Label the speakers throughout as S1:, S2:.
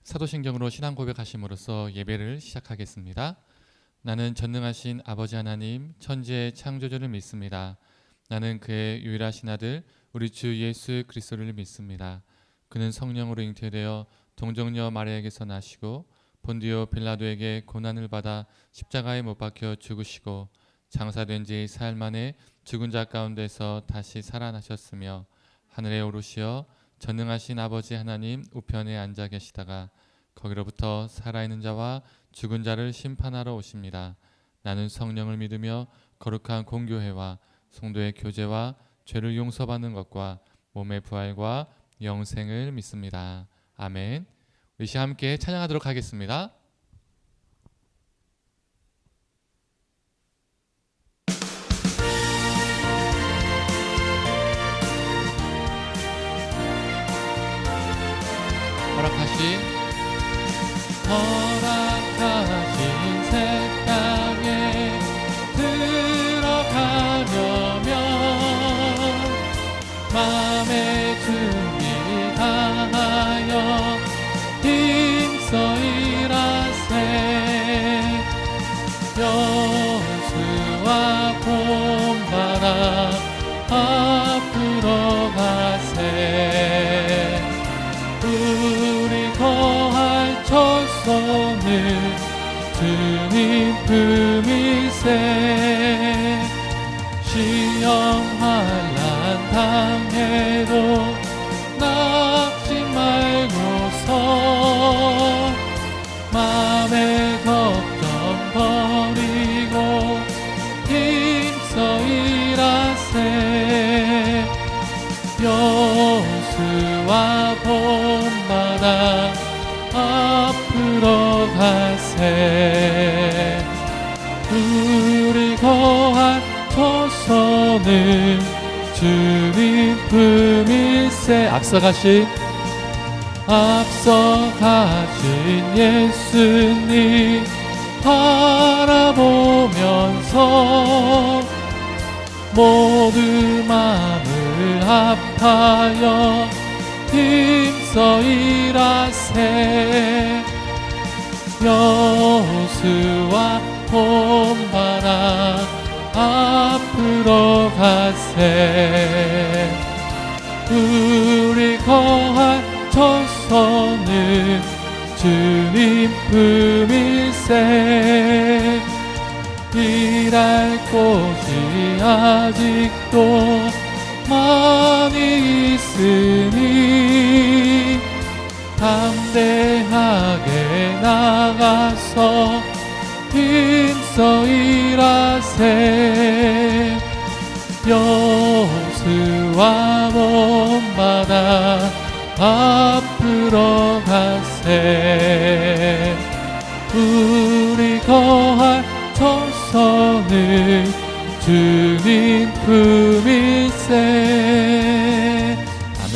S1: 사도신경으로 신앙 고백하심으로써 예배를 시작하겠습니다. 나는 전능하신 아버지 하나님 천지의 창조주를 믿습니다. 나는 그의 유일하신 아들 우리 주 예수 그리스도를 믿습니다. 그는 성령으로 잉태되어 동정녀 마리아에게서 나시고 본디오 빌라도에게 고난을 받아 십자가에 못 박혀 죽으시고 장사된 지 사흘 만에 죽은 자 가운데서 다시 살아나셨으며 하늘에 오르시어 전능하신 아버지 하나님 우편에 앉아 계시다가 거기로부터 살아있는 자와 죽은 자를 심판하러 오십니다. 나는 성령을 믿으며 거룩한 공교회와 성도의 교제와 죄를 용서받는 것과 몸의 부활과 영생을 믿습니다. 아멘. 우리 시간 함께 찬양하도록 하겠습니다. 허락하신 새 땅에 들어가려면 마음의 준비 다하여 힘써 일하세. 여수와 봄바람 앞으로 가세. 우리 거할 초소는 주님 품일세. 시험 환난 당해도 낙심 말고서 마음의 걱정 버리고 힘써 일하세. 여수와 봄바다 앞으로 가세. 우리 거할 초소는 주님 품일세. 앞서가신 예수님 바라보면서 모두 마음을 합하여 힘써 일하세. 여수와 봄바람 앞으로 가세. 우리 거할 초소는 주님 품일세. 일할 곳이 아직도 많이 있으니 담대하게 나가서 힘써 일하세. 여수와 봄바다 앞으로 가세. 우리 거할 초소는 주님 품일세. 아멘.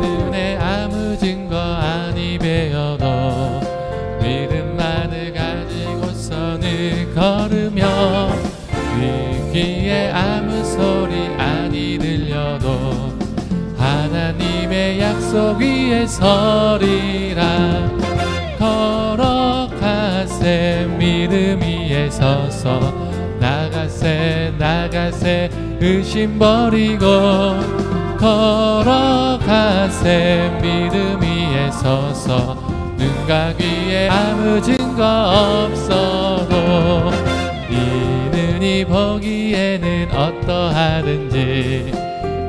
S1: 눈에 아무 증거 아니 배어도 믿음만을 가지고서는 걸으며 귀에 아무 소리 아니 들려도 하나님의 약속 위에 서리라. 걸어가세 믿음 위에 서서 나가세 의심 버리고 걸어가세 믿음 위에 서서 눈과 귀에 아무 증거 없어도 이 보기에는 어떠하든지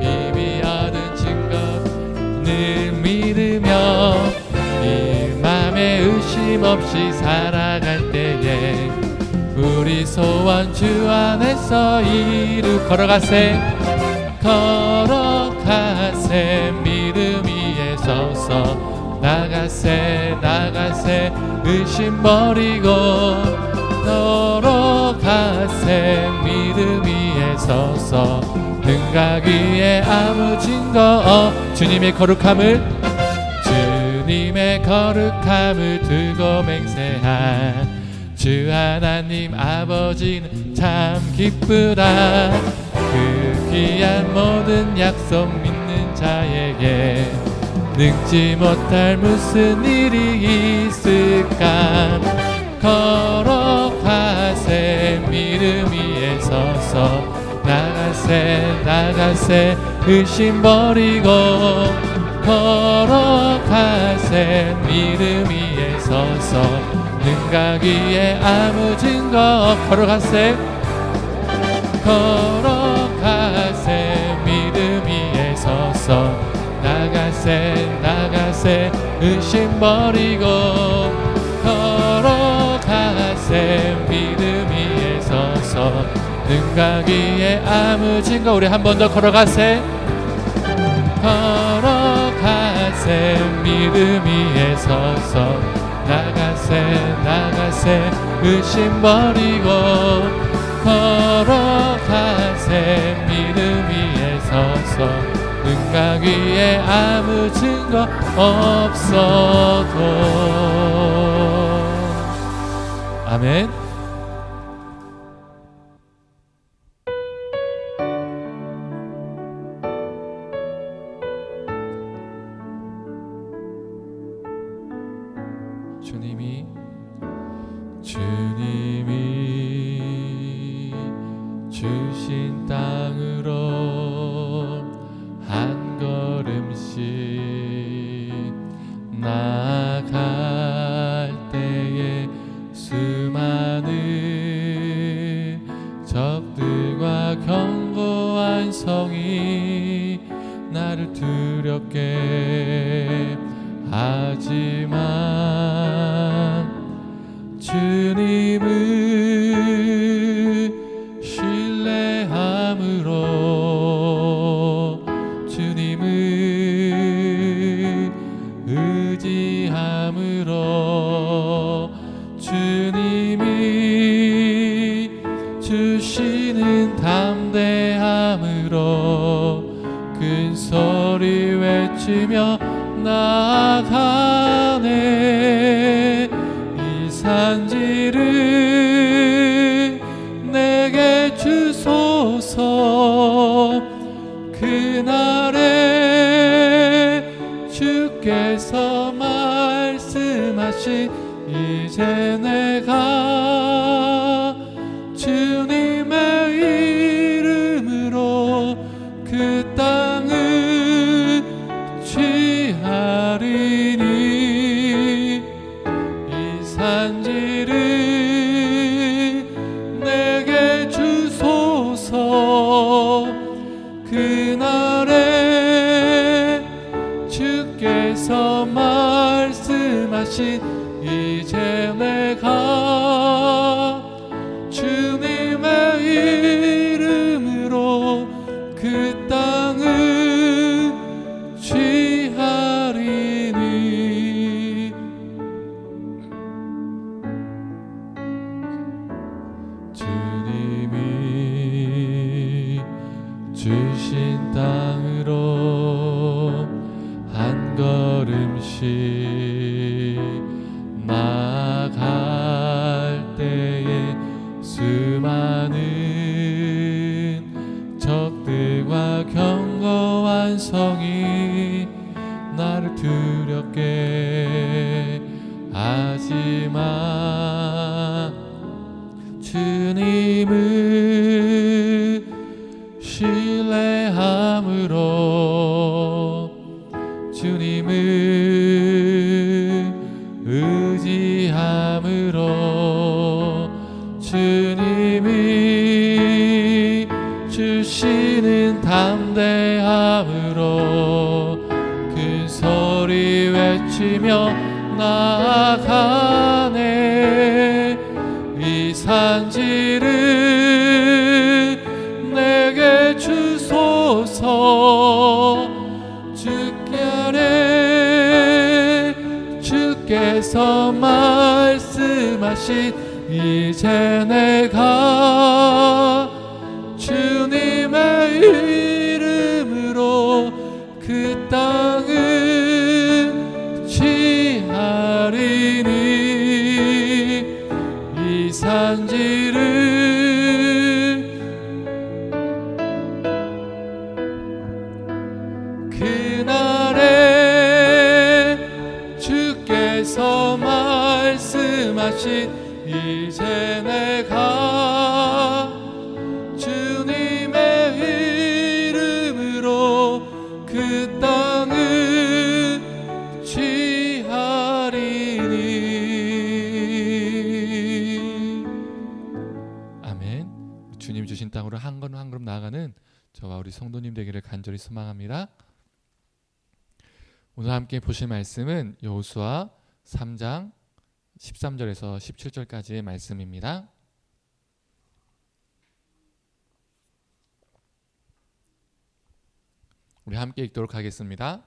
S1: 이미 얻은 증거를 믿으며 이 맘에 의심 없이 살아갈 때에 우리 소원 주 안에서 걸어가세 믿음 위에 서서 나가세 의심 버리고 너로 가세 믿음 위에 서서 눈과 귀에 아무 증거 주님의 거룩함을 주님의 주님의 거룩함을 두고 맹세한 주 하나님 아버지는 참 기쁘다. 그 귀한 모든 약속 믿는 자에게 능지 못할 무슨 일이 있을까. 걸어가세 믿음 위에 서서 나가세 의심 버리고 걸어가세 믿음 위에 서서 능가기에 아무 증거 걸어가세 믿음 위에 서서 나가세 의심 버리고 걸어가세 믿음 위에 서서 능가기에 아무 증거. 우리 한 번 더 걸어가세 믿음 위에 서서 나가세 의심 버리고 걸어가세 믿음 위에 서서 능가기에 아무 증거 없어도. 아멘. 주님이 주신 땅으로 한 걸음씩 나아갈 때에 수많은 적들과 견고한 성이 나를 두렵게 하지만 주님을 신뢰함으로 주님을 의지함으로 주님이 주시는 담대함으로 큰 소리 외치며 나아가네. 이 산지를 내게 주소서. 그날에 주께서 말씀하신 이제 내가 주님의 이름으로 그 땅을 취하리니 이 산지를 내게 주소서. 그날에 주께서 말씀하신 이제 내가 주님의 이름으로 그 땅을 취하리니. 주님이 주신 땅으로 한 걸음씩 나아갈 때에 수많은 적들과 견고한 성이 나를 두렵게 하지만 주님을 신뢰함으로 주님을 의지함으로 주님이 주시는 담대함으로 큰 소리 외치며 나아가네. 이 산지를 내게 주소서. 주께 아래 주께서 말씀하신 이제 내가 주님의 이름으로 그 땅을 취하리니 그날에 주께서 말씀하신 이제 내가 주님의 이름으로 그 땅을 취하리니. 아멘. 주님 주신 땅으로 한 걸음 한 걸음 나아가는 저와 우리 성도님 되기를 간절히 소망합니다. 오늘 함께 보실 말씀은 여호수아 3장 13절에서 17절까지의 말씀입니다. 우리 함께 읽도록 하겠습니다.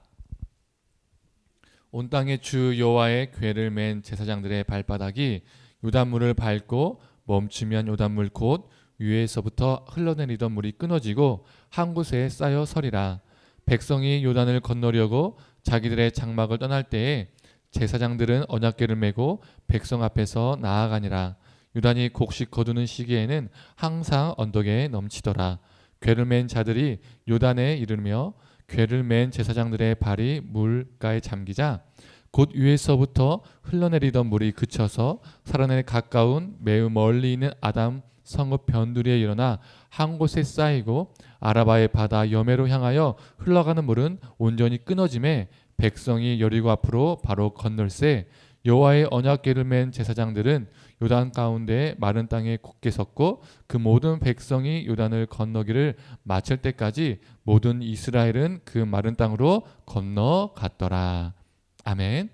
S1: 온 땅의 주 여호와의 궤를 맨 제사장들의 발바닥이 요단물을 밟고 멈추면 요단물 곧 위에서부터 흘러내리던 물이 끊어지고 한 곳에 쌓여 서리라. 백성이 요단을 건너려고 자기들의 장막을 떠날 때에 제사장들은 언약궤를 메고 백성 앞에서 나아가니라. 요단이 곡식 거두는 시기에는 항상 언덕에 넘치더라. 궤를 맨 자들이 요단에 이르며 궤를 맨 제사장들의 발이 물가에 잠기자 곧 위에서부터 흘러내리던 물이 그쳐서 사람에 가까운 매우 멀리 있는 아담 성읍 변두리에 일어나 한 곳에 쌓이고 아라바의 바다 여매로 향하여 흘러가는 물은 온전히 끊어짐에 백성이 여리고 앞으로 바로 건널세. 여호와의 언약궤를 맨 제사장들은 요단 가운데 마른 땅에 굳게 섰고 그 모든 백성이 요단을 건너기를 마칠 때까지 모든 이스라엘은 그 마른 땅으로 건너갔더라. 아멘.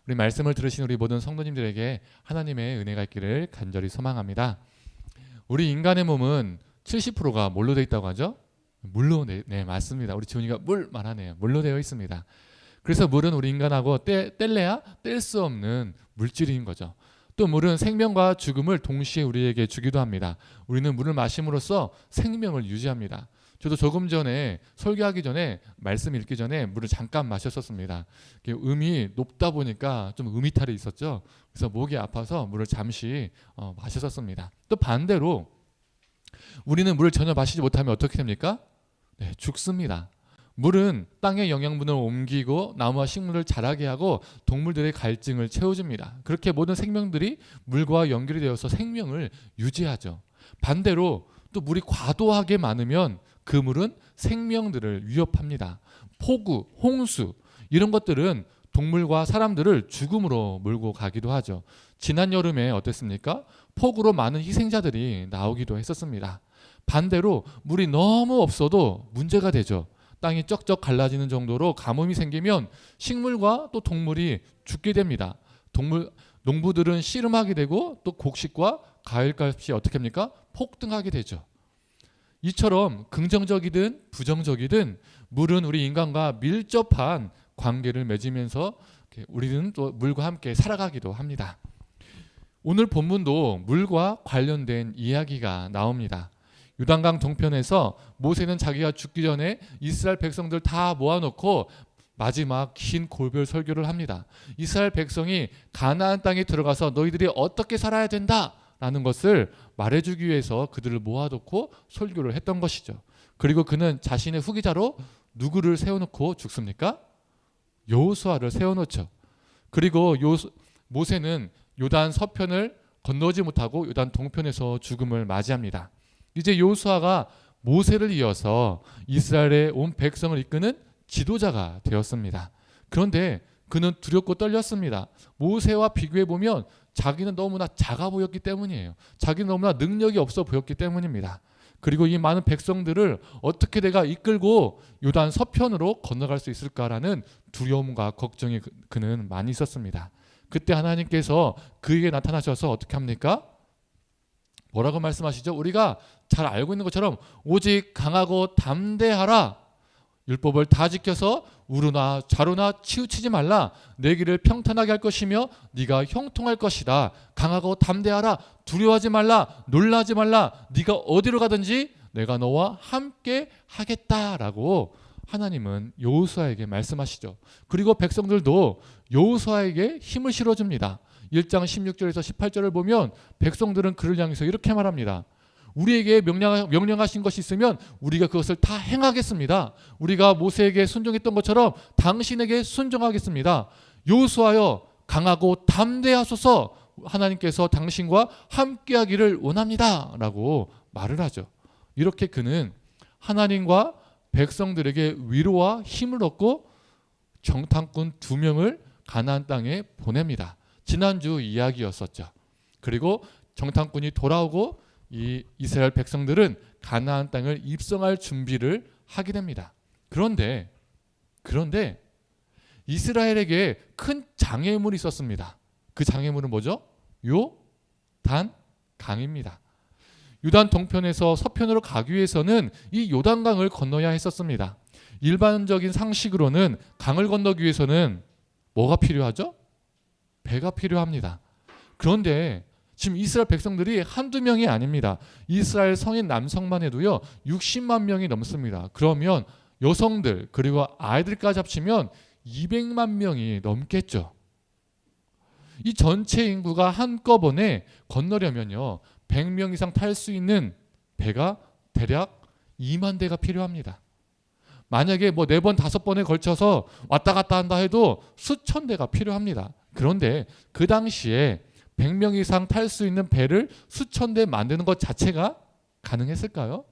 S1: 우리 말씀을 들으신 우리 모든 성도님들에게 하나님의 은혜가 있기를 간절히 소망합니다. 우리 인간의 몸은 70%가 뭘로 되어 있다고 하죠? 물로. 네, 맞습니다. 우리 지훈이가 물 말하네요. 물로 되어 있습니다. 그래서 물은 우리 인간하고 뗄래야 뗄 수 없는 물질인 거죠. 또 물은 생명과 죽음을 동시에 우리에게 주기도 합니다. 우리는 물을 마심으로써 생명을 유지합니다. 저도 조금 전에 설교하기 전에 말씀 읽기 전에 물을 잠깐 마셨었습니다. 음이 높다 보니까 좀 음이탈이 있었죠. 그래서 목이 아파서 물을 잠시 마셨었습니다. 또 반대로 우리는 물을 전혀 마시지 못하면 어떻게 됩니까? 네, 죽습니다. 물은 땅의 영양분을 옮기고 나무와 식물을 자라게 하고 동물들의 갈증을 채워줍니다. 그렇게 모든 생명들이 물과 연결이 되어서 생명을 유지하죠. 반대로 또 물이 과도하게 많으면 그 물은 생명들을 위협합니다. 폭우, 홍수 이런 것들은 동물과 사람들을 죽음으로 몰고 가기도 하죠. 지난 여름에 어땠습니까? 폭우로 많은 희생자들이 나오기도 했었습니다. 반대로 물이 너무 없어도 문제가 되죠. 땅이 쩍쩍 갈라지는 정도로 가뭄이 생기면 식물과 또 동물이 죽게 됩니다. 농부들은 씨름하게 되고 또 곡식과 과일값이 어떻게 합니까? 폭등하게 되죠. 이처럼 긍정적이든 부정적이든 물은 우리 인간과 밀접한 관계를 맺으면서 우리는 또 물과 함께 살아가기도 합니다. 오늘 본문도 물과 관련된 이야기가 나옵니다. 요단강 동편에서 모세는 자기가 죽기 전에 이스라엘 백성들 다 모아놓고 마지막 긴 골별 설교를 합니다. 이스라엘 백성이 가나안 땅에 들어가서 너희들이 어떻게 살아야 된다라는 것을 말해주기 위해서 그들을 모아놓고 설교를 했던 것이죠. 그리고 그는 자신의 후기자로 누구를 세워놓고 죽습니까? 여호수아를 세워놓죠. 그리고 모세는 요단 서편을 건너지 못하고 요단 동편에서 죽음을 맞이합니다. 이제 여호수아가 모세를 이어서 이스라엘의 온 백성을 이끄는 지도자가 되었습니다. 그런데 그는 두렵고 떨렸습니다. 모세와 비교해 보면 자기는 너무나 작아 보였기 때문이에요. 자기는 너무나 능력이 없어 보였기 때문입니다. 그리고 이 많은 백성들을 어떻게 내가 이끌고 요단 서편으로 건너갈 수 있을까라는 두려움과 걱정이 그는 많이 있었습니다. 그때 하나님께서 그에게 나타나셔서 어떻게 합니까? 뭐라고 말씀하시죠? 우리가 잘 알고 있는 것처럼 오직 강하고 담대하라. 율법을 다 지켜서 우르나 좌로나 치우치지 말라. 내 길을 평탄하게 할 것이며 네가 형통할 것이다. 강하고 담대하라. 두려워하지 말라. 놀라지 말라. 네가 어디로 가든지 내가 너와 함께 하겠다라고 하나님은 여호수아에게 말씀하시죠. 그리고 백성들도 여호수아에게 힘을 실어줍니다. 1장 16절에서 18절을 보면 백성들은 그를 향해서 이렇게 말합니다. 우리에게 명령하신 것이 있으면 우리가 그것을 다 행하겠습니다. 우리가 모세에게 순종했던 것처럼 당신에게 순종하겠습니다. 여호수아여 강하고 담대하소서, 하나님께서 당신과 함께하기를 원합니다 라고 말을 하죠. 이렇게 그는 하나님과 백성들에게 위로와 힘을 얻고 정탐꾼 2명을 가나안 땅에 보냅니다. 지난주 이야기였었죠. 그리고 정탐꾼이 돌아오고 이 이스라엘 백성들은 가나안 땅을 입성할 준비를 하게 됩니다. 그런데 이스라엘에게 큰 장애물이 있었습니다. 그 장애물은 뭐죠? 요단강입니다. 요단 동편에서 서편으로 가기 위해서는 이 요단강을 건너야 했었습니다. 일반적인 상식으로는 강을 건너기 위해서는 뭐가 필요하죠? 배가 필요합니다. 그런데 지금 이스라엘 백성들이 한두 명이 아닙니다. 이스라엘 성인 남성만 해도요 60만 명이 넘습니다. 그러면 여성들 그리고 아이들까지 합치면 200만 명이 넘겠죠. 이 전체 인구가 한꺼번에 건너려면요 100명 이상 탈 수 있는 배가 대략 2만 대가 필요합니다. 만약에 뭐 4번 5번에 걸쳐서 왔다 갔다 한다 해도 수천 대가 필요합니다. 그런데 그 당시에 100명 이상 탈 수 있는 배를 수천 대 만드는 것 자체가 가능했을까요?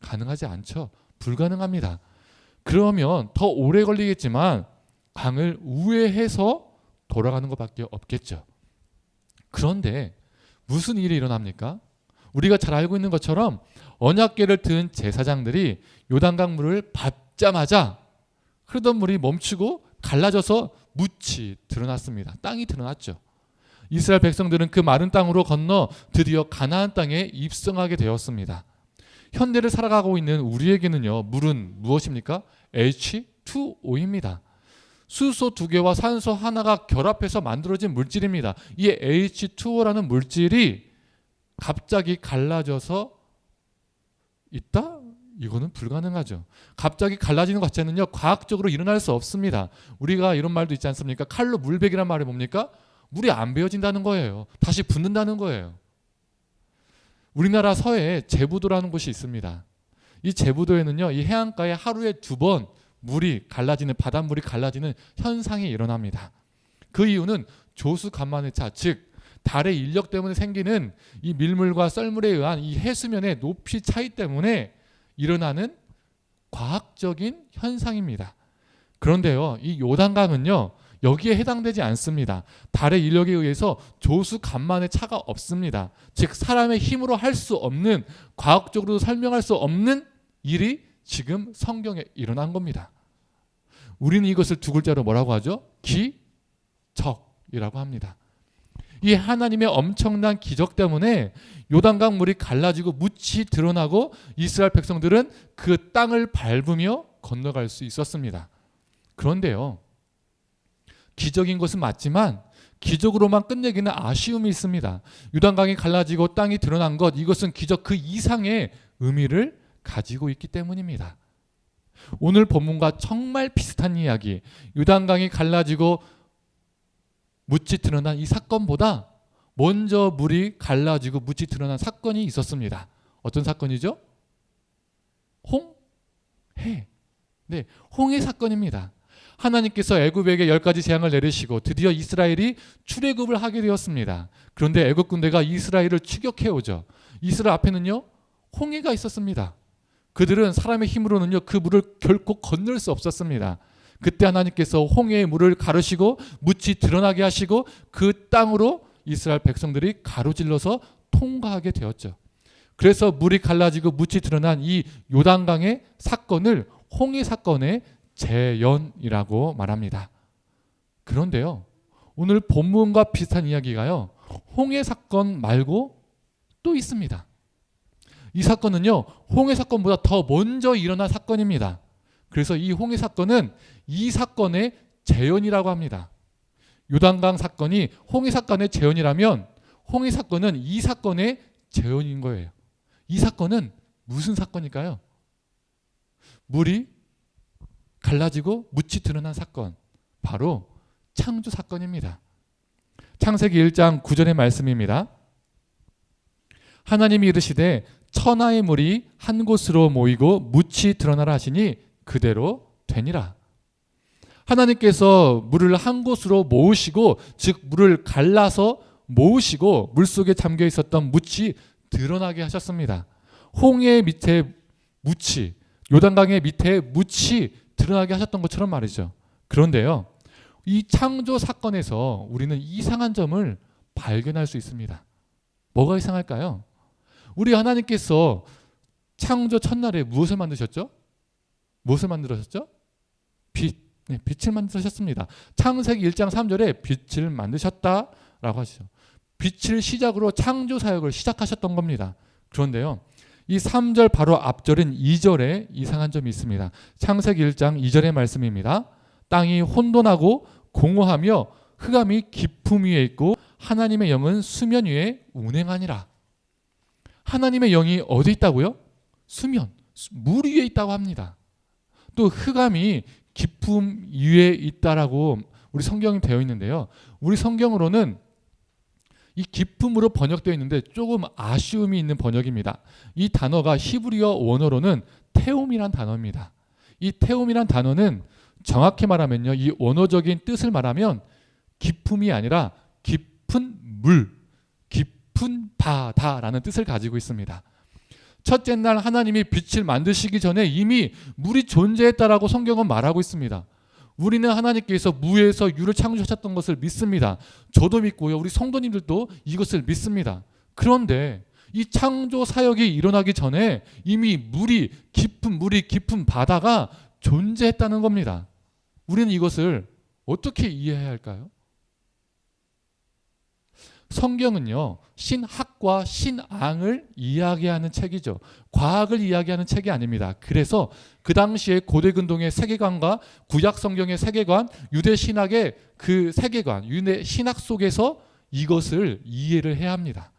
S1: 가능하지 않죠. 불가능합니다. 그러면 더 오래 걸리겠지만 강을 우회해서 돌아가는 것밖에 없겠죠. 그런데 무슨 일이 일어납니까? 우리가 잘 알고 있는 것처럼 언약궤를 든 제사장들이 요단강 물을 밟자마자 흐르던 물이 멈추고 갈라져서 묻이 드러났습니다. 땅이 드러났죠. 이스라엘 백성들은 그 마른 땅으로 건너 드디어 가나안 땅에 입성하게 되었습니다. 현대를 살아가고 있는 우리에게는요 물은 무엇입니까? H2O입니다. 수소 2개와 산소 하나가 결합해서 만들어진 물질입니다. 이 H2O라는 물질이 갑자기 갈라져서 있다? 이거는 불가능하죠. 갑자기 갈라지는 것 자체는요 과학적으로 일어날 수 없습니다. 우리가 이런 말도 있지 않습니까? 칼로 물베기란 말이 뭡니까? 물이 안 베어진다는 거예요. 다시 붓는다는 거예요. 우리나라 서해에 제부도라는 곳이 있습니다. 이 제부도에는요 이 해안가에 하루에 2번 물이 갈라지는, 바닷물이 갈라지는 현상이 일어납니다. 그 이유는 조수 간만의 차, 즉 달의 인력 때문에 생기는 이 밀물과 썰물에 의한 이 해수면의 높이 차이 때문에 일어나는 과학적인 현상입니다. 그런데요 이 요단강은요 여기에 해당되지 않습니다. 달의 인력에 의해서 조수 간만의 차가 없습니다. 즉 사람의 힘으로 할 수 없는, 과학적으로 설명할 수 없는 일이 지금 성경에 일어난 겁니다. 우리는 이것을 2글자로 뭐라고 하죠? 기적이라고 합니다. 이 하나님의 엄청난 기적 때문에 요단강 물이 갈라지고 묻이 드러나고 이스라엘 백성들은 그 땅을 밟으며 건너갈 수 있었습니다. 그런데요 기적인 것은 맞지만 기적으로만 끝내기는 아쉬움이 있습니다. 요단강이 갈라지고 땅이 드러난 것, 이것은 기적 그 이상의 의미를 가지고 있기 때문입니다. 오늘 본문과 정말 비슷한 이야기, 요단강이 갈라지고 묻이 드러난 이 사건보다 먼저 물이 갈라지고 묻이 드러난 사건이 있었습니다. 어떤 사건이죠? 홍해. 네, 홍해 사건입니다. 하나님께서 애굽에게 10가지 재앙을 내리시고 드디어 이스라엘이 출애굽을 하게 되었습니다. 그런데 애굽 군대가 이스라엘을 추격해 오죠. 이스라엘 앞에는요 홍해가 있었습니다. 그들은 사람의 힘으로는요 그 물을 결코 건널 수 없었습니다. 그때 하나님께서 홍해의 물을 가르시고 묻이 드러나게 하시고 그 땅으로 이스라엘 백성들이 가로질러서 통과하게 되었죠. 그래서 물이 갈라지고 묻이 드러난 이 요단강의 사건을 홍해 사건의 재연이라고 말합니다. 그런데요 오늘 본문과 비슷한 이야기가요 홍해 사건 말고 또 있습니다. 이 사건은요 홍해 사건보다 더 먼저 일어난 사건입니다. 그래서 이 홍해 사건은 이 사건의 재연이라고 합니다. 요단강 사건이 홍해 사건의 재연이라면 홍해 사건은 이 사건의 재연인 거예요. 이 사건은 무슨 사건일까요? 물이 갈라지고 묻이 드러난 사건, 바로 창조 사건입니다. 창세기 1장 9절의 말씀입니다. 하나님이 이르시되 천하의 물이 한 곳으로 모이고 묻이 드러나라 하시니 그대로 되니라. 하나님께서 물을 한 곳으로 모으시고, 즉 물을 갈라서 모으시고 물속에 잠겨 있었던 묻이 드러나게 하셨습니다. 홍해 밑에 묻이, 요단강의 밑에 묻이 드러나게 하셨던 것처럼 말이죠. 그런데요, 이 창조 사건에서 우리는 이상한 점을 발견할 수 있습니다. 뭐가 이상할까요? 우리 하나님께서 창조 첫날에 무엇을 만드셨죠? 무엇을 만들으셨죠? 빛을 만드셨습니다. 창세기 1장 3절에 빛을 만드셨다라고 하시죠. 빛을 시작으로 창조 사역을 시작하셨던 겁니다. 그런데요, 이 3절 바로 앞절인 2절에 이상한 점이 있습니다. 창세기 1장 2절의 말씀입니다. 땅이 혼돈하고 공허하며 흑암이 깊음 위에 있고 하나님의 영은 수면 위에 운행하니라. 하나님의 영이 어디 있다고요? 수면, 물 위에 있다고 합니다. 또 흑암이 깊음 위에 있다라고 우리 성경이 되어 있는데요, 우리 성경으로는 이 깊음으로 번역되어 있는데 조금 아쉬움이 있는 번역입니다. 이 단어가 히브리어 원어로는 테움이란 단어입니다. 이 테움이란 단어는 정확히 말하면요, 이 원어적인 뜻을 말하면 깊음이 아니라 깊은 물, 깊은 바다라는 뜻을 가지고 있습니다. 첫째 날 하나님이 빛을 만드시기 전에 이미 물이 존재했다라고 성경은 말하고 있습니다. 우리는 하나님께서 무에서 유를 창조하셨던 것을 믿습니다. 저도 믿고요, 우리 성도님들도 이것을 믿습니다. 그런데 이 창조 사역이 일어나기 전에 이미 물이 깊은 바다가 존재했다는 겁니다. 우리는 이것을 어떻게 이해해야 할까요? 성경은요, 신학과 신앙을 이야기하는 책이죠. 과학을 이야기하는 책이 아닙니다. 그래서 그 당시에 고대 근동의 세계관과 구약 성경의 세계관, 유대 신학의 그 세계관, 유대 신학 속에서 이것을 이해를 해야 합니다.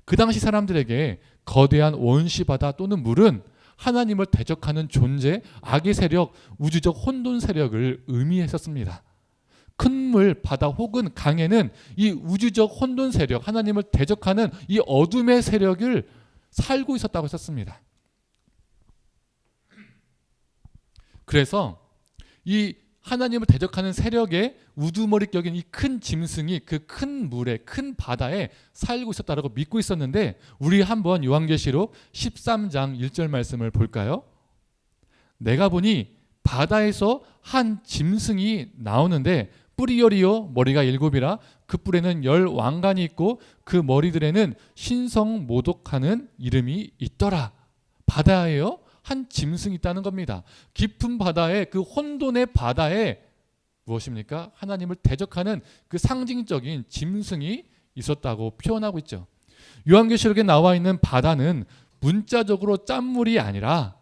S1: 그 당시 사람들에게 거대한 원시 바다 또는 물은 하나님을 대적하는 존재, 악의 세력, 우주적 혼돈 세력을 의미했었습니다. 큰 물, 바다 혹은 강에는 이 우주적 혼돈 세력, 하나님을 대적하는 이 어둠의 세력을 살고 있었다고 했었습니다. 그래서 이 하나님을 대적하는 세력의 우두머리격인 이 큰 짐승이 그 큰 물에, 큰 바다에 살고 있었다고 믿고 있었는데, 우리 한번 요한계시록 13장 1절 말씀을 볼까요? 내가 보니 바다에서 한 짐승이 나오는데 뿔이 10이요 머리가 7이라 그 뿔에는 10 왕관이 있고 그 머리들에는 신성모독하는 이름이 있더라. 바다에요 한 짐승이 있다는 겁니다. 깊은 바다에, 그 혼돈의 바다에 무엇입니까? 하나님을 대적하는 그 상징적인 짐승이 있었다고 표현하고 있죠. 요한계시록에 나와 있는 바다는 문자적으로 짠물이 아니라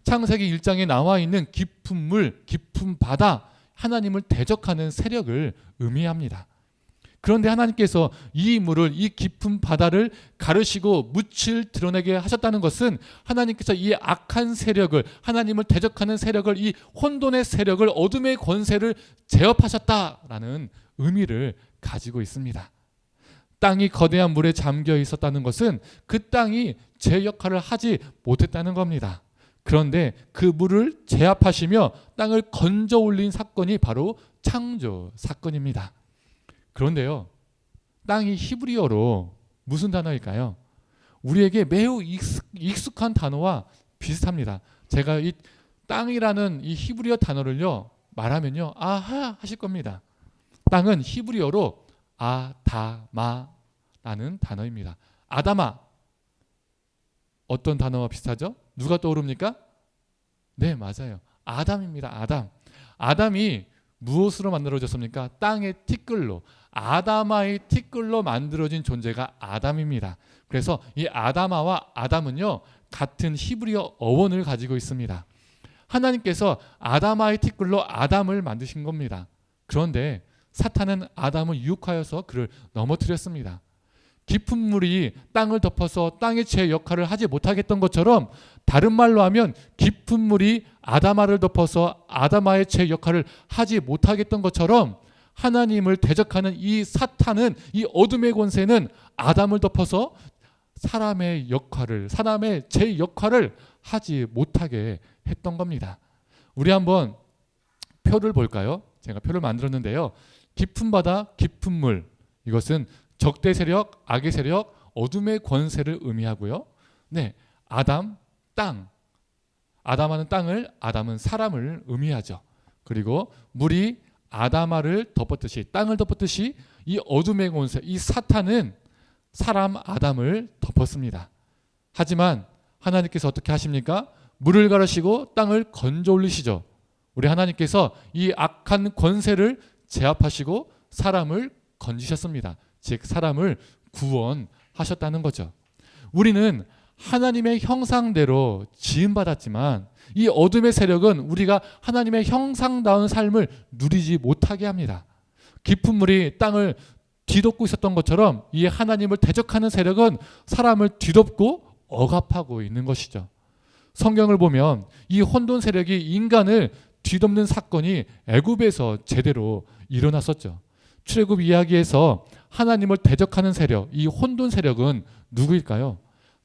S1: 창세기 1장에 나와 있는 깊은 물, 깊은 바다, 하나님을 대적하는 세력을 의미합니다. 그런데 하나님께서 이 물을, 이 깊은 바다를 가르시고 묻을 드러내게 하셨다는 것은 하나님께서 이 악한 세력을, 하나님을 대적하는 세력을, 이 혼돈의 세력을, 어둠의 권세를 제압하셨다라는 의미를 가지고 있습니다. 땅이 거대한 물에 잠겨 있었다는 것은 그 땅이 제 역할을 하지 못했다는 겁니다. 그런데 그 물을 제압하시며 땅을 건져 올린 사건이 바로 창조 사건입니다. 그런데요, 땅이 히브리어로 무슨 단어일까요? 우리에게 매우 익숙한 단어와 비슷합니다. 제가 이 땅이라는 이 히브리어 단어를요 말하면요 아하 하실 겁니다. 땅은 히브리어로 아다마라는 단어입니다. 아다마, 어떤 단어와 비슷하죠? 누가 떠오릅니까? 네, 맞아요. 아담입니다. 아담. 아담이 무엇으로 만들어졌습니까? 땅의 티끌로, 아다마의 티끌로 만들어진 존재가 아담입니다. 그래서 이 아다마와 아담은요 같은 히브리어 어원을 가지고 있습니다. 하나님께서 아다마의 티끌로 아담을 만드신 겁니다. 그런데 사탄은 아담을 유혹하여서 그를 넘어뜨렸습니다. 깊은 물이 땅을 덮어서 땅의 제 역할을 하지 못하겠던 것처럼, 다른 말로 하면 깊은 물이 아다마를 덮어서 아다마의 제 역할을 하지 못하겠던 것처럼, 하나님을 대적하는 이 사탄은, 이 어둠의 권세는 아담을 덮어서 사람의 제 역할을 하지 못하게 했던 겁니다. 우리 한번 표를 볼까요? 제가 표를 만들었는데요. 깊은 바다, 깊은 물. 이것은 적대 세력, 악의 세력, 어둠의 권세를 의미하고요. 네, 아담, 땅. 아담하는 땅을, 아담은 사람을 의미하죠. 그리고 물이 아담아를 덮었듯이, 땅을 덮었듯이 이 어둠의 권세, 이 사탄은 사람 아담을 덮었습니다. 하지만 하나님께서 어떻게 하십니까? 물을 가르시고 땅을 건져 올리시죠. 우리 하나님께서 이 악한 권세를 제압하시고 사람을 건지셨습니다. 즉 사람을 구원하셨다는 거죠. 우리는 하나님의 형상대로 지음받았지만 이 어둠의 세력은 우리가 하나님의 형상다운 삶을 누리지 못하게 합니다. 깊은 물이 땅을 뒤덮고 있었던 것처럼 이 하나님을 대적하는 세력은 사람을 뒤덮고 억압하고 있는 것이죠. 성경을 보면 이 혼돈 세력이 인간을 뒤덮는 사건이 애굽에서 제대로 일어났었죠. 출애굽 이야기에서 하나님을 대적하는 세력, 이 혼돈 세력은 누구일까요?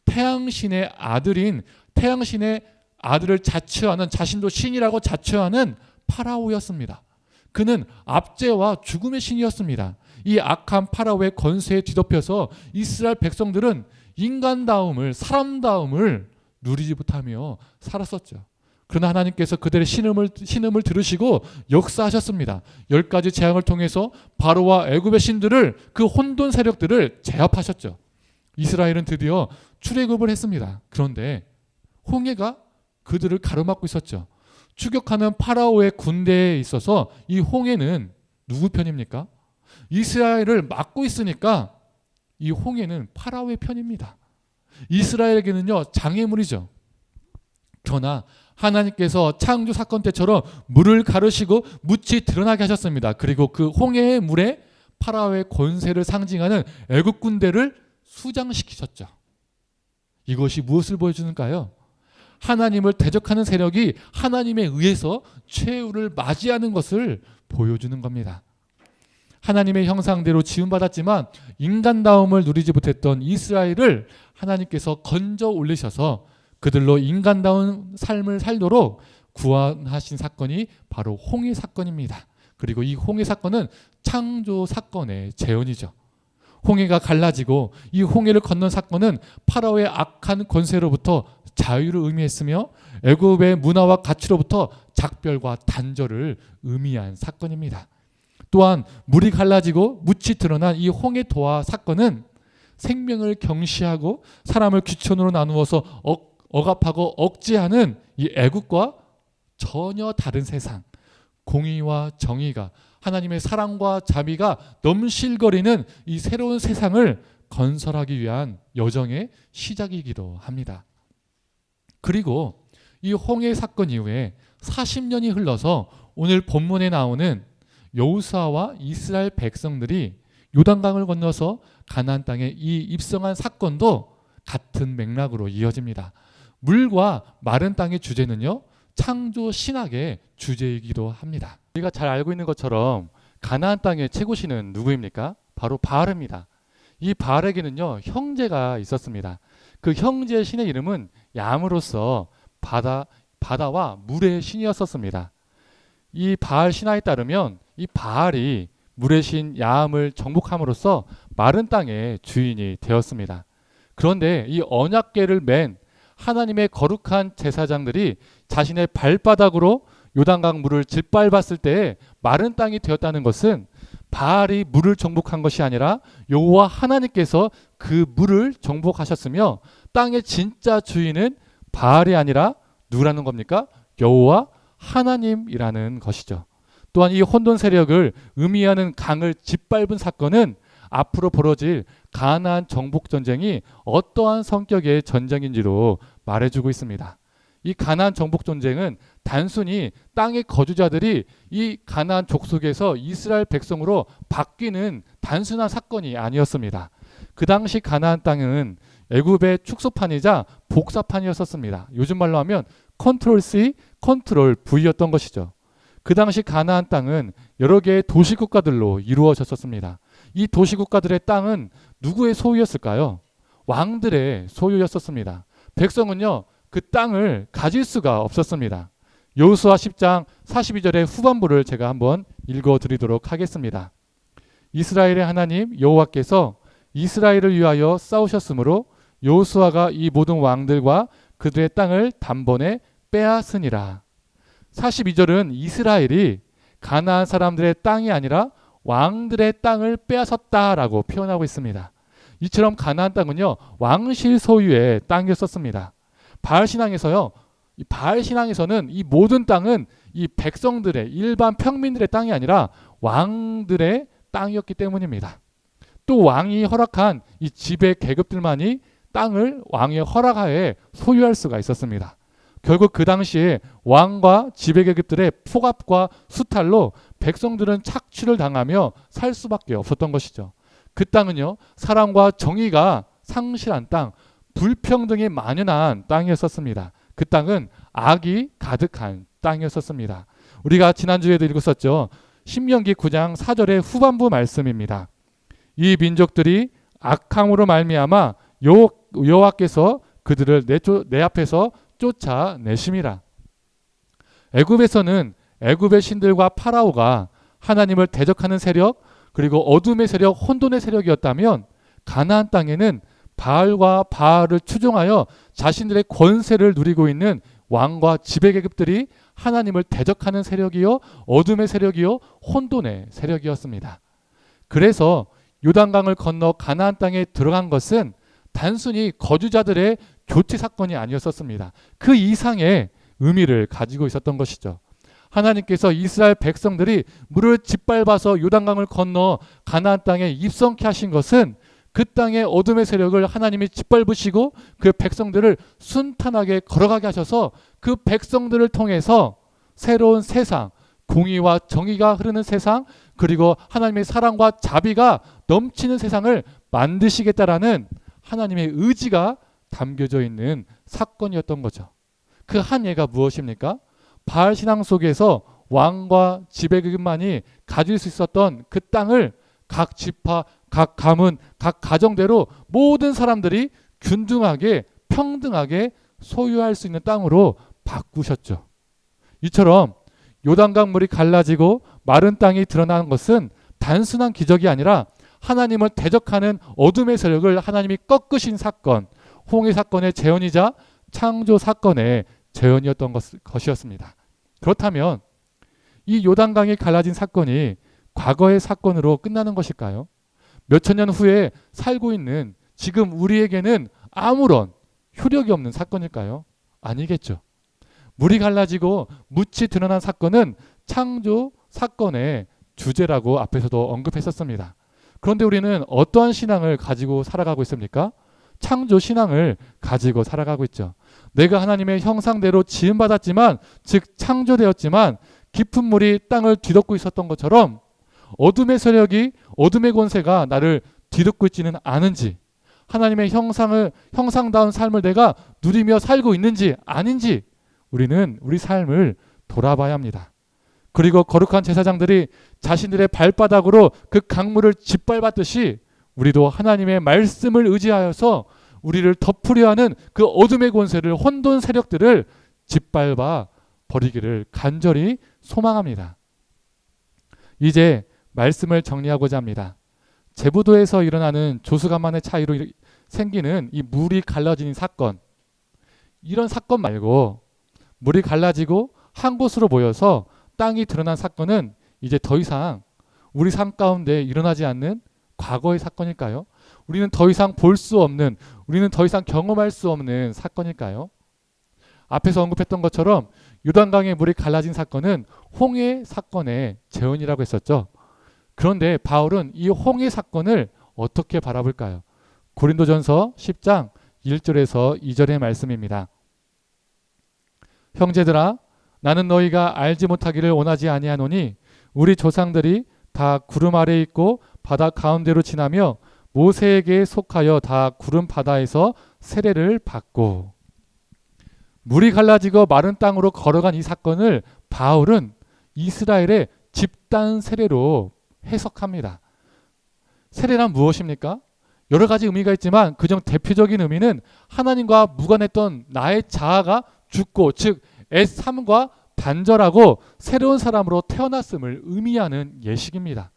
S1: 태양신의 아들인, 태양신의 아들을 자처하는, 자신도 신이라고 자처하는 파라오였습니다. 그는 압제와 죽음의 신이었습니다. 이 악한 파라오의 권세에 뒤덮여서 이스라엘 백성들은 인간다움을, 사람다움을 누리지 못하며 살았었죠. 그러나 하나님께서 그들의 신음을 들으시고 역사하셨습니다. 10가지 재앙을 통해서 바로와 애굽의 신들을, 그 혼돈 세력들을 제압하셨죠. 이스라엘은 드디어 출애굽을 했습니다. 그런데 홍해가 그들을 가로막고 있었죠. 추격하는 파라오의 군대에 있어서 이 홍해는 누구 편입니까? 이스라엘을 막고 있으니까 이 홍해는 파라오의 편입니다. 이스라엘에게는요, 장애물이죠. 그러나 하나님께서 창조 사건 때처럼 물을 가르시고 묻이 드러나게 하셨습니다. 그리고 그 홍해의 물에 파라오의 권세를 상징하는 애굽 군대를 수장시키셨죠. 이것이 무엇을 보여주는가요? 하나님을 대적하는 세력이 하나님에 의해서 최후를 맞이하는 것을 보여주는 겁니다. 하나님의 형상대로 지음받았지만 인간다움을 누리지 못했던 이스라엘을 하나님께서 건져 올리셔서 그들로 인간다운 삶을 살도록 구원하신 사건이 바로 홍해 사건입니다. 그리고 이 홍해 사건은 창조 사건의 재현이죠. 홍해가 갈라지고 이 홍해를 건넌 사건은 파라오의 악한 권세로부터 자유를 의미했으며 애굽의 문화와 가치로부터 작별과 단절을 의미한 사건입니다. 또한 물이 갈라지고 묻이 드러난 이 홍해 도화 사건은 생명을 경시하고 사람을 귀천으로 나누어서 억압하고 억제하는 이 애국과 전혀 다른 세상, 공의와 정의가, 하나님의 사랑과 자비가 넘실거리는 이 새로운 세상을 건설하기 위한 여정의 시작이기도 합니다. 그리고 이 홍해 사건 이후에 40년이 흘러서 오늘 본문에 나오는 여호수아와 이스라엘 백성들이 요단강을 건너서 가나안 땅에 입성한 사건도 같은 맥락으로 이어집니다. 물과 마른 땅의 주제는요, 창조 신학의 주제이기도 합니다. 우리가 잘 알고 있는 것처럼 가나안 땅의 최고신은 누구입니까? 바로 바알입니다. 이 바알에게는요, 형제가 있었습니다. 그 형제의 신의 이름은 얌으로서 바다와 물의 신이었었습니다. 이 바알 신화에 따르면 이 바알이 물의 신 야암을 정복함으로써 마른 땅의 주인이 되었습니다. 그런데 이 언약궤를 맨 하나님의 거룩한 제사장들이 자신의 발바닥으로 요단강 물을 짓밟았을 때 마른 땅이 되었다는 것은 바알이 물을 정복한 것이 아니라 여호와 하나님께서 그 물을 정복하셨으며 땅의 진짜 주인은 바알이 아니라 누구라는 겁니까? 여호와 하나님이라는 것이죠. 또한 이 혼돈 세력을 의미하는 강을 짓밟은 사건은 앞으로 벌어질 가나안 정복 전쟁이 어떠한 성격의 전쟁인지로 말해주고 있습니다. 이 가나안 정복 전쟁은 단순히 땅의 거주자들이 이 가나안 족속에서 이스라엘 백성으로 바뀌는 단순한 사건이 아니었습니다. 그 당시 가나안 땅은 애굽의 축소판이자 복사판이었었습니다. 요즘 말로 하면 컨트롤 C, 컨트롤 V였던 것이죠. 그 당시 가나안 땅은 여러 개의 도시국가들로 이루어졌었습니다. 이 도시국가들의 땅은 누구의 소유였을까요? 왕들의 소유였었습니다. 백성은요, 그 땅을 가질 수가 없었습니다. 여호수아 10장 42절의 후반부를 제가 한번 읽어드리도록 하겠습니다. 이스라엘의 하나님 여호와께서 이스라엘을 위하여 싸우셨으므로 여호수아가 이 모든 왕들과 그들의 땅을 단번에 빼앗으니라. 42절은 이스라엘이 가나안 사람들의 땅이 아니라 왕들의 땅을 빼앗았다라고 표현하고 있습니다. 이처럼 가나안 땅은요, 왕실 소유의 땅이었었습니다. 바알 신앙에서는 이 모든 땅은 이 백성들의, 일반 평민들의 땅이 아니라 왕들의 땅이었기 때문입니다. 또 왕이 허락한 이 지배 계급들만이 땅을 왕의 허락하에 소유할 수가 있었습니다. 결국 그 당시에 왕과 지배 계급들의 폭압과 수탈로 백성들은 착취를 당하며 살 수밖에 없었던 것이죠. 그 땅은요, 사랑과 정의가 상실한 땅, 불평등이 만연한 땅이었었습니다. 그 땅은 악이 가득한 땅이었었습니다. 우리가 지난주에도 읽었었죠. 신명기 9장 4절의 후반부 말씀입니다. 이 민족들이 악함으로 말미암아 여호와께서 그들을 내 앞에서 쫓아내심이라. 애굽에서는 애굽의 신들과 파라오가 하나님을 대적하는 세력, 그리고 어둠의 세력, 혼돈의 세력이었다면 가나안 땅에는 바알과 바알을 추종하여 자신들의 권세를 누리고 있는 왕과 지배계급들이 하나님을 대적하는 세력이요, 어둠의 세력이요, 혼돈의 세력이었습니다. 그래서 요단강을 건너 가나안 땅에 들어간 것은 단순히 거주자들의 교체 사건이 아니었었습니다. 그 이상의 의미를 가지고 있었던 것이죠. 하나님께서 이스라엘 백성들이 물을 짓밟아서 요단강을 건너 가나안 땅에 입성케 하신 것은 그 땅의 어둠의 세력을 하나님이 짓밟으시고 그 백성들을 순탄하게 걸어가게 하셔서 그 백성들을 통해서 새로운 세상, 공의와 정의가 흐르는 세상, 그리고 하나님의 사랑과 자비가 넘치는 세상을 만드시겠다라는 하나님의 의지가 담겨져 있는 사건이었던 거죠. 그 한 예가 무엇입니까? 바알 신앙 속에서 왕과 지배계급만이 가질 수 있었던 그 땅을 각 지파, 각 가문, 각 가정대로 모든 사람들이 균등하게 평등하게 소유할 수 있는 땅으로 바꾸셨죠. 이처럼 요단강 물이 갈라지고 마른 땅이 드러나는 것은 단순한 기적이 아니라 하나님을 대적하는 어둠의 세력을 하나님이 꺾으신 사건, 홍해 사건의 재현이자 창조 사건의 재현이었던 것이었습니다. 그렇다면 이 요단강이 갈라진 사건이 과거의 사건으로 끝나는 것일까요? 몇천 년 후에 살고 있는 지금 우리에게는 아무런 효력이 없는 사건일까요? 아니겠죠. 물이 갈라지고 묻이 드러난 사건은 창조 사건의 주제라고 앞에서도 언급했었습니다. 그런데 우리는 어떠한 신앙을 가지고 살아가고 있습니까? 창조 신앙을 가지고 살아가고 있죠. 내가 하나님의 형상대로 지음받았지만, 즉 창조되었지만 깊은 물이 땅을 뒤덮고 있었던 것처럼 어둠의 세력이, 어둠의 권세가 나를 뒤덮고 있지는 않은지, 하나님의 형상다운 삶을 내가 누리며 살고 있는지 아닌지 우리는 우리 삶을 돌아봐야 합니다. 그리고 거룩한 제사장들이 자신들의 발바닥으로 그 강물을 짓밟았듯이 우리도 하나님의 말씀을 의지하여서 우리를 덮으려 하는 그 어둠의 권세를, 혼돈 세력들을 짓밟아 버리기를 간절히 소망합니다. 이제 말씀을 정리하고자 합니다. 제부도에서 일어나는 조수간만의 차이로 생기는 이 물이 갈라지는 사건, 이런 사건 말고 물이 갈라지고 한 곳으로 모여서 땅이 드러난 사건은 이제 더 이상 우리 삶 가운데 일어나지 않는 과거의 사건일까요? 우리는 더 이상 볼 수 없는, 우리는 더 이상 경험할 수 없는 사건일까요? 앞에서 언급했던 것처럼 요단강의 물이 갈라진 사건은 홍해 사건의 재현이라고 했었죠. 그런데 바울은 이 홍해 사건을 어떻게 바라볼까요? 고린도전서 10장 1절에서 2절의 말씀입니다. 형제들아, 나는 너희가 알지 못하기를 원하지 아니하노니 우리 조상들이 다 구름 아래에 있고 바다 가운데로 지나며 모세에게 속하여 다 구름 바다에서 세례를 받고. 물이 갈라지고 마른 땅으로 걸어간 이 사건을 바울은
S2: 이스라엘의 집단 세례로 해석합니다. 세례란 무엇입니까? 여러 가지 의미가 있지만 그중 대표적인 의미는 하나님과 무관했던 나의 자아가 죽고, 즉 애삼과 단절하고 새로운 사람으로 태어났음을 의미하는 예식입니다.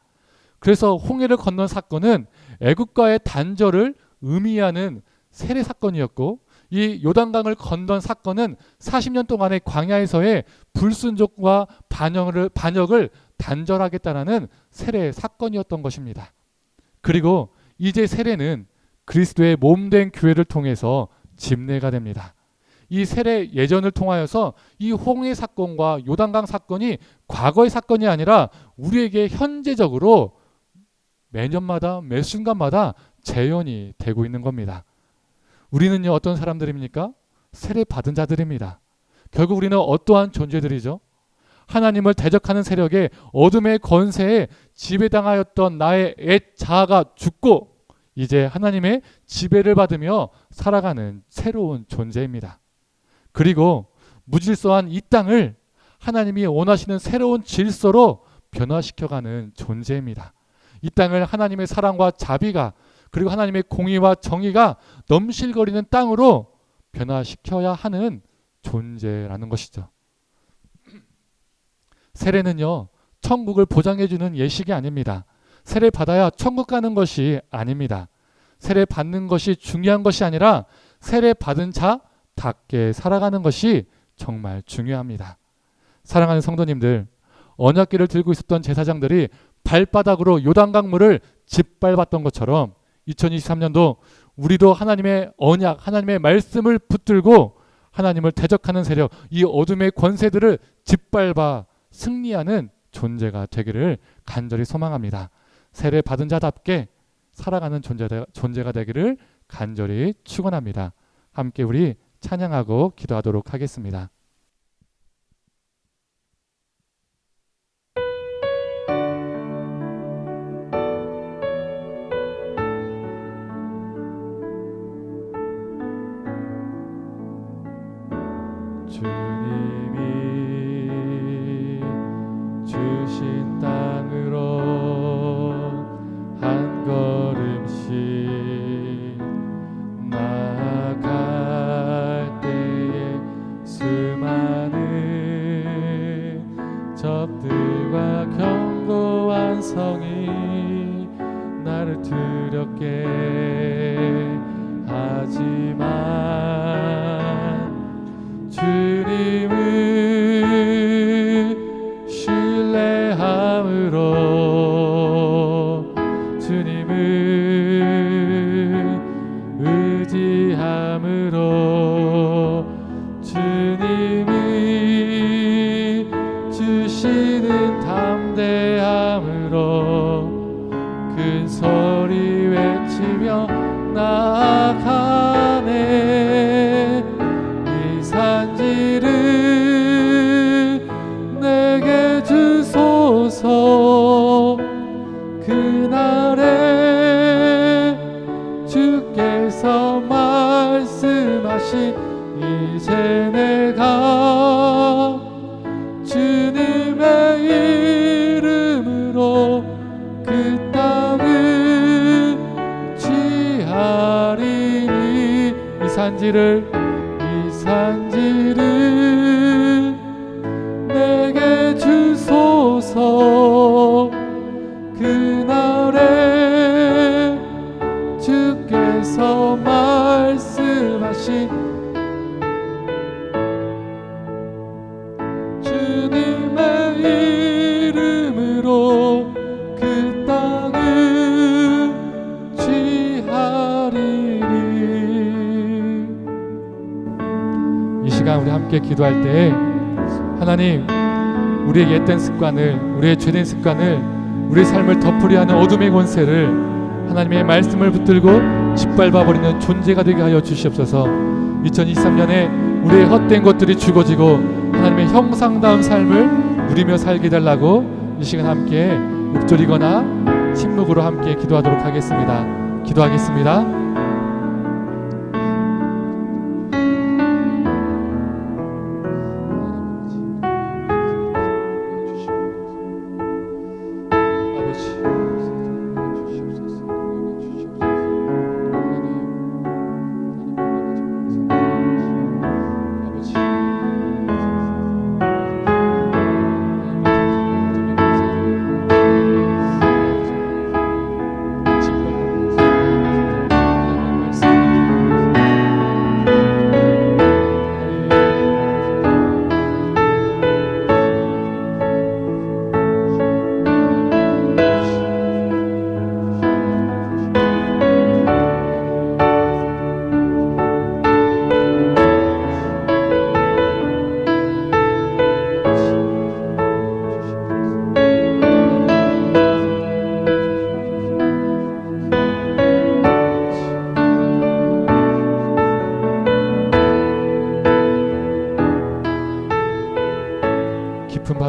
S2: 그래서 홍해를 건넌 사건은 애국과의 단절을 의미하는 세례 사건이었고, 이 요단강을 건넌 사건은 40년 동안의 광야에서의 불순종과 반역을 단절하겠다는 세례 사건이었던 것입니다. 그리고 이제 세례는 그리스도의 몸된 교회를 통해서 집례가 됩니다. 이 세례 예전을 통하여서 이 홍해 사건과 요단강 사건이 과거의 사건이 아니라 우리에게 현재적으로 매년마다 매 순간마다 재현이 되고 있는 겁니다. 우리는요, 어떤 사람들입니까? 세례 받은 자들입니다. 결국 우리는 어떠한 존재들이죠? 하나님을 대적하는 세력의 어둠의 권세에 지배당하였던 나의 옛 자아가 죽고 이제 하나님의 지배를 받으며 살아가는 새로운 존재입니다. 그리고 무질서한 이 땅을 하나님이 원하시는 새로운 질서로 변화시켜가는 존재입니다. 이 땅을 하나님의 사랑과 자비가, 그리고 하나님의 공의와 정의가 넘실거리는 땅으로 변화시켜야 하는 존재라는 것이죠. 세례는요, 천국을 보장해주는 예식이 아닙니다. 세례 받아야 천국 가는 것이 아닙니다. 세례 받는 것이 중요한 것이 아니라 세례 받은 자답게 살아가는 것이 정말 중요합니다. 사랑하는 성도님들, 언약궤를 들고 있었던 제사장들이 발바닥으로 요단강물을 짓밟았던 것처럼 2023년도 우리도 하나님의 언약, 하나님의 말씀을 붙들고 하나님을 대적하는 세력, 이 어둠의 권세들을 짓밟아 승리하는 존재가 되기를 간절히 소망합니다. 세례 받은 자답게 살아가는 존재가 되기를 간절히 축원합니다. 함께 우리 찬양하고 기도하도록 하겠습니다. 주님이 주신 땅으로 한 걸음씩 나아갈 때에 수많은 적들과 견고한 성이 나를 두렵게 하지만 주님을 신뢰함으로, 주님을 의지함으로, 주님이 주시는 담대함으로 큰 소리 외치며 나아가네. 이 산지를 내게 주소서. 그날에 주께서 말씀하신 이제 내가 주님의 이름으로 그 땅을 취하리니. 이 산지를 내게 주소서. 그날에 주께서 말씀하신 주님의 이름으로 그 땅을 취하리니. 이 시간 우리 함께 기도할 때 하나님, 우리의 옛된 습관을, 우리의 죄된 습관을, 우리의 삶을 덮으려 하는 어둠의 권세를 하나님의 말씀을 붙들고 짓밟아버리는 존재가 되게 하여 주시옵소서. 2023년에 우리의 헛된 것들이 죽어지고 하나님의 형상다운 삶을 누리며 살게 해달라고 이 시간 함께 읊조리거나 침묵으로 함께 기도하도록 하겠습니다. 기도하겠습니다.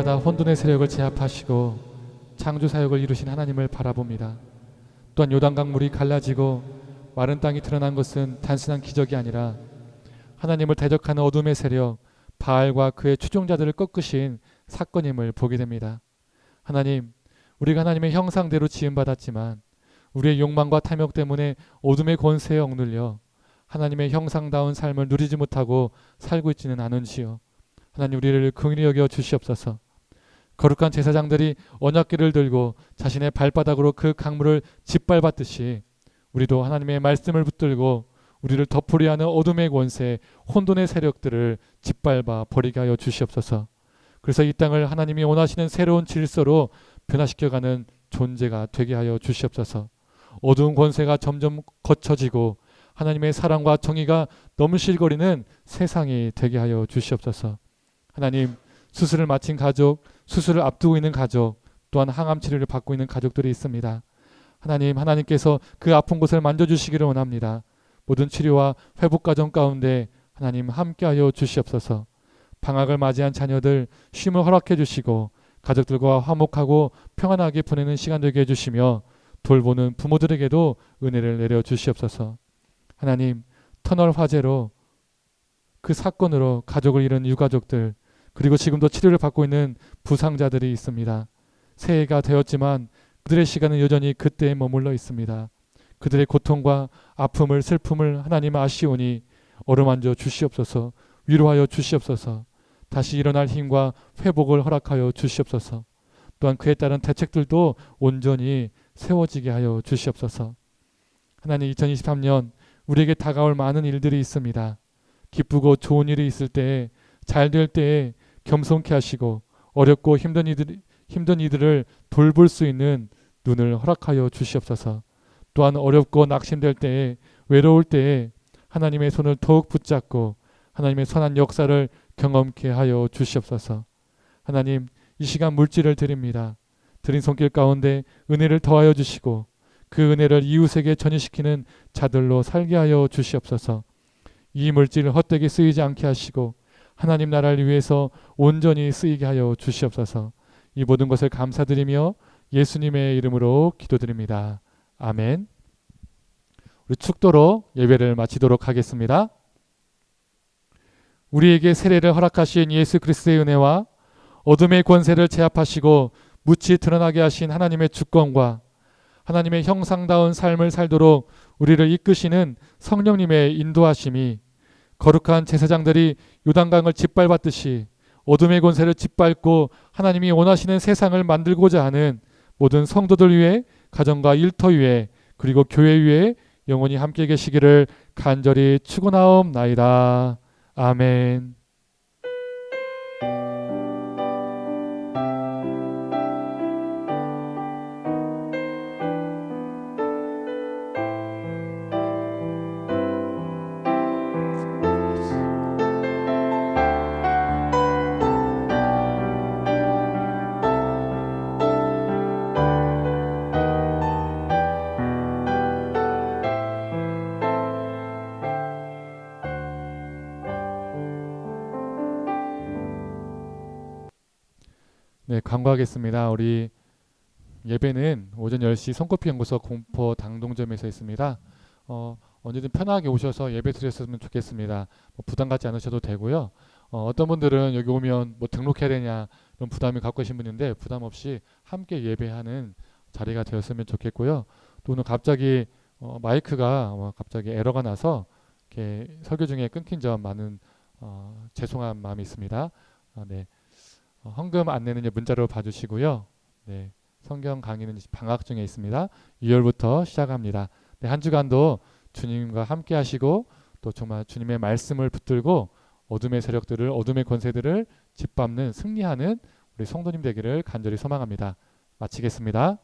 S2: 세례받아 혼돈의 세력을 제압하시고 창조 사역을 이루신 하나님을 바라봅니다. 또한 요단강 물이 갈라지고 마른 땅이 드러난 것은 단순한 기적이 아니라 하나님을 대적하는 어둠의 세력 바알과 그의 추종자들을 꺾으신 사건임을 보게 됩니다. 하나님, 우리가 하나님의 형상대로 지음받았지만 우리의 욕망과 탐욕 때문에 어둠의 권세에 억눌려 하나님의 형상다운 삶을 누리지 못하고 살고 있지는 않은지요. 하나님, 우리를 긍휼히 여겨 주시옵소서. 거룩한 제사장들이 언약궤를 들고 자신의 발바닥으로 그 강물을 짓밟았듯이 우리도 하나님의 말씀을 붙들고 우리를 덮으려 하는 어둠의 권세, 혼돈의 세력들을 짓밟아 버리게 하여 주시옵소서. 그래서 이 땅을 하나님이 원하시는 새로운 질서로 변화시켜가는 존재가 되게 하여 주시옵소서. 어두운 권세가 점점 거쳐지고 하나님의 사랑과 정의가 넘실거리는 세상이 되게 하여 주시옵소서. 하나님, 수술을 마친 가족, 수술을 앞두고 있는 가족, 또한 항암 치료를 받고 있는 가족들이 있습니다. 하나님, 하나님께서 그 아픈 곳을 만져주시기를 원합니다. 모든 치료와 회복 과정 가운데 하나님 함께하여 주시옵소서. 방학을 맞이한 자녀들 쉼을 허락해 주시고 가족들과 화목하고 평안하게 보내는 시간 되게 해주시며 돌보는 부모들에게도 은혜를 내려 주시옵소서. 하나님, 터널 화재로 그 사건으로 가족을 잃은 유가족들 그리고 지금도 치료를 받고 있는 부상자들이 있습니다. 새해가 되었지만 그들의 시간은 여전히 그때에 머물러 있습니다. 그들의 고통과 아픔을 슬픔을 하나님 아시오니 어루만져 주시옵소서. 위로하여 주시옵소서. 다시 일어날 힘과 회복을 허락하여 주시옵소서. 또한 그에 따른 대책들도 온전히 세워지게 하여 주시옵소서. 하나님, 2023년 우리에게 다가올 많은 일들이 있습니다. 기쁘고 좋은 일이 있을 때에 잘 될 때에 겸손케 하시고 어렵고 힘든 이들을 돌볼 수 있는 눈을 허락하여 주시옵소서. 또한 어렵고 낙심될 때에 외로울 때에 하나님의 손을 더욱 붙잡고 하나님의 선한 역사를 경험케 하여 주시옵소서. 하나님, 이 시간 물질을 드립니다. 드린 손길 가운데 은혜를 더하여 주시고 그 은혜를 이웃에게 전이시키는 자들로 살게 하여 주시옵소서. 이 물질을 헛되게 쓰이지 않게 하시고 하나님 나라를 위해서 온전히 쓰이게 하여 주시옵소서. 이 모든 것을 감사드리며 예수님의 이름으로 기도드립니다. 아멘. 우리 축도로 예배를 마치도록 하겠습니다. 우리에게 세례를 허락하신 예수 그리스도의 은혜와 어둠의 권세를 제압하시고 묻히 드러나게 하신 하나님의 주권과 하나님의 형상다운 삶을 살도록 우리를 이끄시는 성령님의 인도하심이 거룩한 제사장들이 요단강을 짓밟았듯이 어둠의 권세를 짓밟고 하나님이 원하시는 세상을 만들고자 하는 모든 성도들 위해 가정과 일터 위에 그리고 교회 위에 영원히 함께 계시기를 간절히 축원하옵나이다. 아멘. 네, 광고하겠습니다. 우리 예배는 오전 10시 손꼽히 연구소 공포 당동점에서 있습니다. 언제든 편하게 오셔서 예배 드렸으면 좋겠습니다. 부담 갖지 않으셔도 되고요. 어떤 분들은 여기 오면 등록해야 되냐 이런 부담이 갖고 계신 분인데 부담 없이 함께 예배하는 자리가 되었으면 좋겠고요. 또 오늘 갑자기 마이크가 갑자기 에러가 나서 이렇게 설교 중에 끊긴 점 많은 죄송한 마음이 있습니다. 네. 헌금 안내는 문자로 봐주시고요. 네, 성경 강의는 방학 중에 있습니다. 2월부터 시작합니다. 네, 한 주간도 주님과 함께 하시고 또 정말 주님의 말씀을 붙들고 어둠의 세력들을 어둠의 권세들을 짓밟는 승리하는 우리 성도님 되기를 간절히 소망합니다. 마치겠습니다.